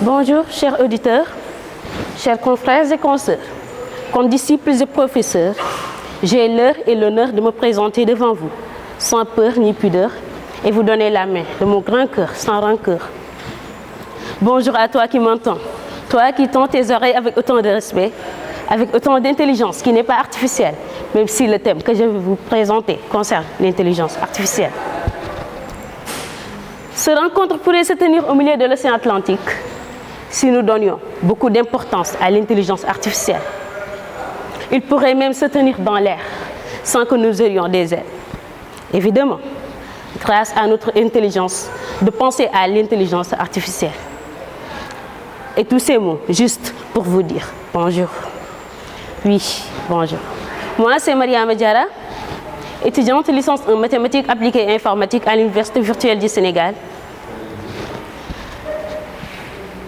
Bonjour, chers auditeurs, chers confrères et consoeurs, comme disciples et professeurs, j'ai l'heure et l'honneur de me présenter devant vous, sans peur ni pudeur, et vous donner la main de mon grand cœur, sans rancœur. Bonjour à toi qui m'entends, toi qui tends tes oreilles avec autant de respect, avec autant d'intelligence qui n'est pas artificielle, même si le thème que je vais vous présenter concerne l'intelligence artificielle. Cette rencontre pourrait se tenir au milieu de l'océan Atlantique si nous donnions beaucoup d'importance à l'intelligence artificielle. Il pourrait même se tenir dans l'air sans que nous ayons des ailes. Évidemment, grâce à notre intelligence, de penser à l'intelligence artificielle. Et tous ces mots, juste pour vous dire bonjour. Oui, bonjour. Moi, c'est Mariama Diarra, étudiante licence en mathématiques appliquées et informatique à l'Université virtuelle du Sénégal.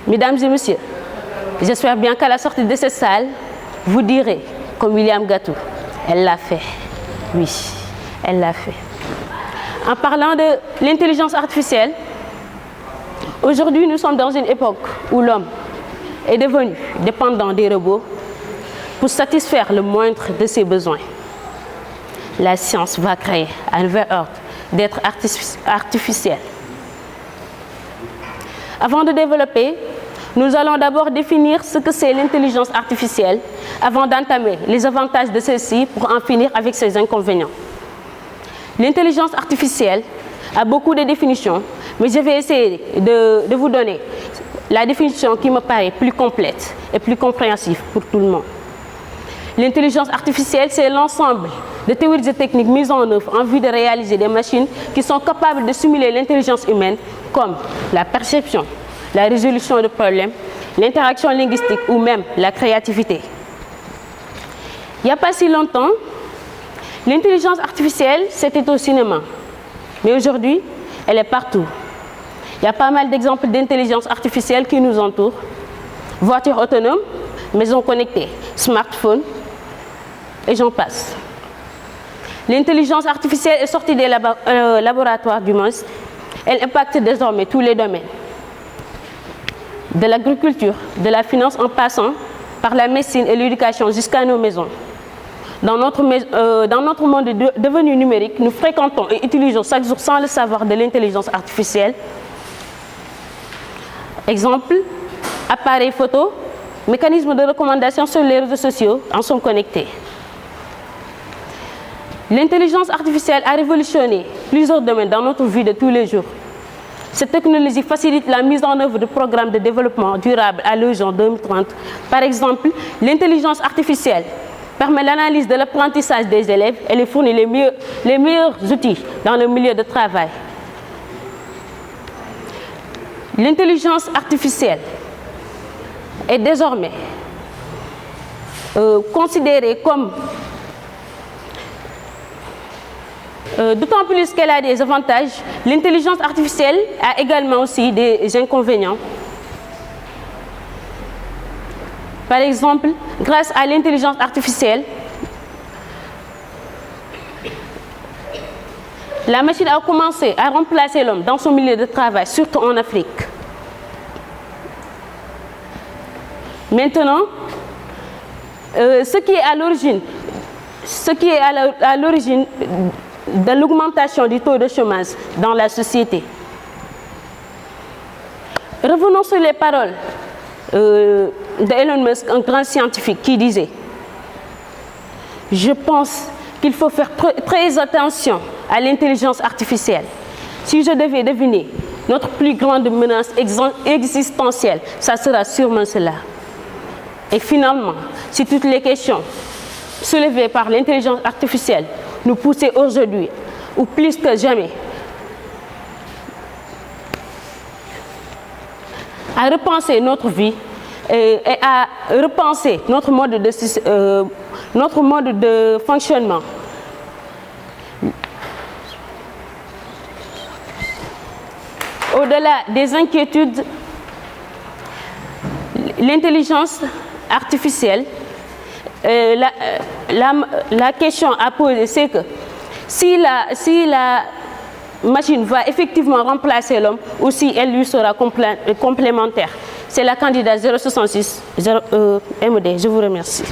Mesdames et messieurs, j'espère bien qu'à la sortie de cette salle, vous direz, comme William Gatou, elle l'a fait. Oui, elle l'a fait. En parlant de l'intelligence artificielle, aujourd'hui nous sommes dans une époque où l'homme est devenu dépendant des robots pour satisfaire le moindre de ses besoins. La science va créer un nouvel ordre d'être artificiel. Avant de développer, nous allons d'abord définir ce que c'est l'intelligence artificielle avant d'entamer les avantages de celle-ci pour en finir avec ses inconvénients. L'intelligence artificielle a beaucoup de définitions, mais je vais essayer de vous donner la définition qui me paraît plus complète et plus compréhensive pour tout le monde. L'intelligence artificielle, c'est l'ensemble de théories et techniques mises en œuvre en vue de réaliser des machines qui sont capables de simuler l'intelligence humaine, comme la perception, la résolution de problèmes, l'interaction linguistique ou même la créativité. Il n'y a pas si longtemps, l'intelligence artificielle, c'était au cinéma. Mais aujourd'hui, elle est partout. Il y a pas mal d'exemples d'intelligence artificielle qui nous entourent. Voitures autonomes, maisons connectées, smartphones, et j'en passe. L'intelligence artificielle est sortie des laboratoires du monde. Elle impacte désormais tous les domaines. De l'agriculture, de la finance en passant par la médecine et l'éducation jusqu'à nos maisons. Dans notre monde devenu numérique, nous fréquentons et utilisons chaque jour sans le savoir de l'intelligence artificielle. Exemple, appareils photo, mécanismes de recommandation sur les réseaux sociaux en sont connectés. L'intelligence artificielle a révolutionné plusieurs domaines dans notre vie de tous les jours. Cette technologie facilite la mise en œuvre de programmes de développement durable à l'horizon 2030. Par exemple, l'intelligence artificielle permet l'analyse de l'apprentissage des élèves et les fournit les meilleurs outils dans le milieu de travail. L'intelligence artificielle est désormais considérée comme, d'autant plus qu'elle a des avantages, l'intelligence artificielle a également aussi des inconvénients. Par exemple, grâce à l'intelligence artificielle, la machine a commencé à remplacer l'homme dans son milieu de travail, surtout en Afrique. Maintenant, ce qui est à l'origine de l'augmentation du taux de chômage dans la société. Revenons sur les paroles d'Elon Musk, un grand scientifique, qui disait « Je pense qu'il faut faire très attention à l'intelligence artificielle. Si je devais deviner notre plus grande menace existentielle, ça sera sûrement cela. » Et finalement, si toutes les questions soulevées par l'intelligence artificielle nous poussaient aujourd'hui, ou plus que jamais, à repenser notre vie et à repenser notre mode de fonctionnement. Au-delà des inquiétudes, l'intelligence artificielle, la question à poser, c'est que si la machine va effectivement remplacer l'homme ou si elle lui sera complémentaire. c'est la candidate 066 MD. Je vous remercie.